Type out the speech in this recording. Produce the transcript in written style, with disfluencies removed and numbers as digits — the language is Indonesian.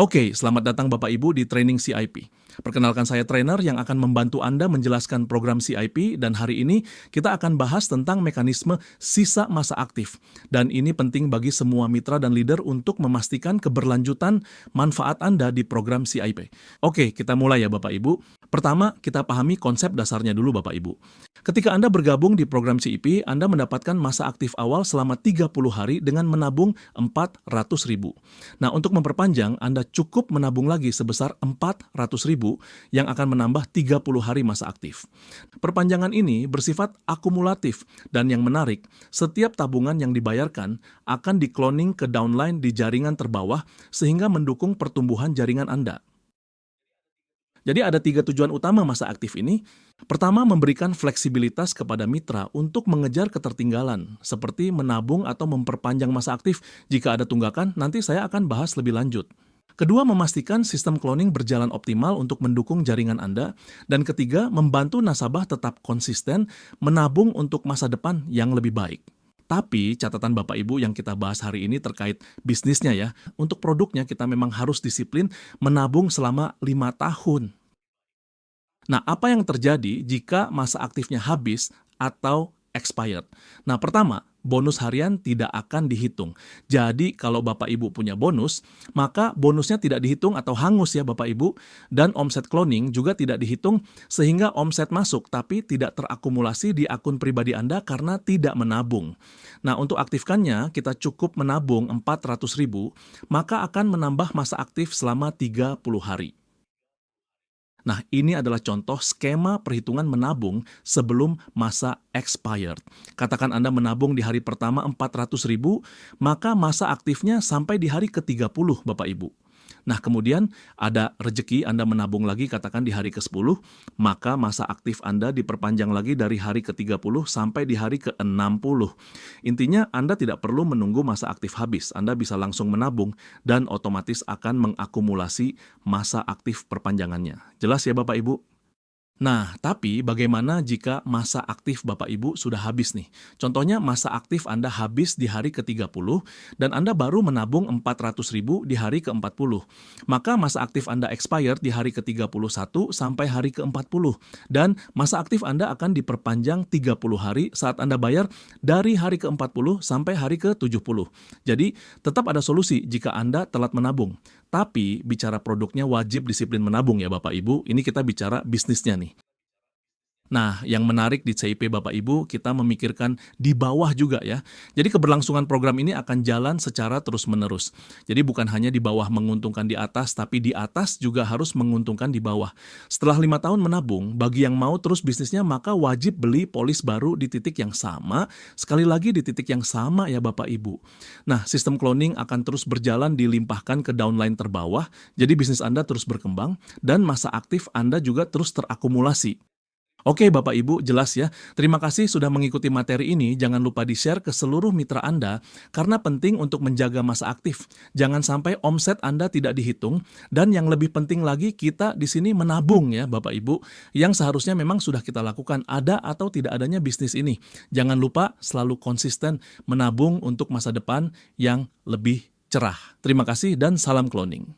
Oke, selamat datang Bapak Ibu di Training CIP. Perkenalkan saya trainer yang akan membantu Anda menjelaskan program CIP dan hari ini kita akan bahas tentang mekanisme sisa masa aktif. Dan ini penting bagi semua mitra dan leader untuk memastikan keberlanjutan manfaat Anda di program CIP. Oke, kita mulai ya Bapak Ibu. Pertama, kita pahami konsep dasarnya dulu Bapak Ibu. Ketika Anda bergabung di program CIP, Anda mendapatkan masa aktif awal selama 30 hari dengan menabung 400.000. Nah, untuk memperpanjang, Anda cukup menabung lagi sebesar 400.000 yang akan menambah 30 hari masa aktif. Perpanjangan ini bersifat akumulatif dan yang menarik, setiap tabungan yang dibayarkan akan di-cloning ke downline di jaringan terbawah sehingga mendukung pertumbuhan jaringan Anda. Jadi ada 3 tujuan utama masa aktif ini. Pertama, memberikan fleksibilitas kepada mitra untuk mengejar ketertinggalan, seperti menabung atau memperpanjang masa aktif. Jika ada tunggakan, nanti saya akan bahas lebih lanjut. Kedua, memastikan sistem cloning berjalan optimal untuk mendukung jaringan Anda. Dan ketiga, membantu nasabah tetap konsisten menabung untuk masa depan yang lebih baik. Tapi catatan Bapak Ibu yang kita bahas hari ini terkait bisnisnya ya. Untuk produknya kita memang harus disiplin menabung selama 5 tahun. Nah, apa yang terjadi jika masa aktifnya habis atau expired? Nah, pertama, bonus harian tidak akan dihitung. Jadi, kalau Bapak Ibu punya bonus, maka bonusnya tidak dihitung atau hangus ya Bapak Ibu. Dan omset cloning juga tidak dihitung sehingga omset masuk tapi tidak terakumulasi di akun pribadi Anda karena tidak menabung. Nah, untuk aktifkannya, kita cukup menabung 400.000, maka akan menambah masa aktif selama 30 hari. Nah, ini adalah contoh skema perhitungan menabung sebelum masa expired. Katakan Anda menabung di hari pertama 400.000, maka masa aktifnya sampai di hari ke-30, Bapak Ibu. Nah, kemudian ada rejeki Anda menabung lagi katakan di hari ke-10, maka masa aktif Anda diperpanjang lagi dari hari ke-30 sampai di hari ke-60. Intinya Anda tidak perlu menunggu masa aktif habis, Anda bisa langsung menabung dan otomatis akan mengakumulasi masa aktif perpanjangannya. Jelas ya Bapak Ibu? Nah, tapi bagaimana jika masa aktif Bapak Ibu sudah habis nih? Contohnya masa aktif Anda habis di hari ke-30 dan Anda baru menabung 400.000 di hari ke-40. Maka masa aktif Anda expired di hari ke-31 sampai hari ke-40 dan masa aktif Anda akan diperpanjang 30 hari saat Anda bayar dari hari ke-40 sampai hari ke-70. Jadi, tetap ada solusi jika Anda telat menabung. Tapi bicara produknya wajib disiplin menabung ya Bapak Ibu, ini kita bicara bisnisnya nih. Nah, yang menarik di CIP Bapak Ibu, kita memikirkan di bawah juga ya. Jadi keberlangsungan program ini akan jalan secara terus-menerus. Jadi bukan hanya di bawah menguntungkan di atas, tapi di atas juga harus menguntungkan di bawah. Setelah 5 tahun menabung, bagi yang mau terus bisnisnya maka wajib beli polis baru di titik yang sama, sekali lagi di titik yang sama ya Bapak Ibu. Nah, sistem cloning akan terus berjalan dilimpahkan ke downline terbawah, jadi bisnis Anda terus berkembang dan masa aktif Anda juga terus terakumulasi. Oke Bapak Ibu, jelas ya. Terima kasih sudah mengikuti materi ini. Jangan lupa di-share ke seluruh mitra Anda karena penting untuk menjaga masa aktif. Jangan sampai omset Anda tidak dihitung dan yang lebih penting lagi kita di sini menabung ya Bapak Ibu yang seharusnya memang sudah kita lakukan ada atau tidak adanya bisnis ini. Jangan lupa selalu konsisten menabung untuk masa depan yang lebih cerah. Terima kasih dan salam cloning.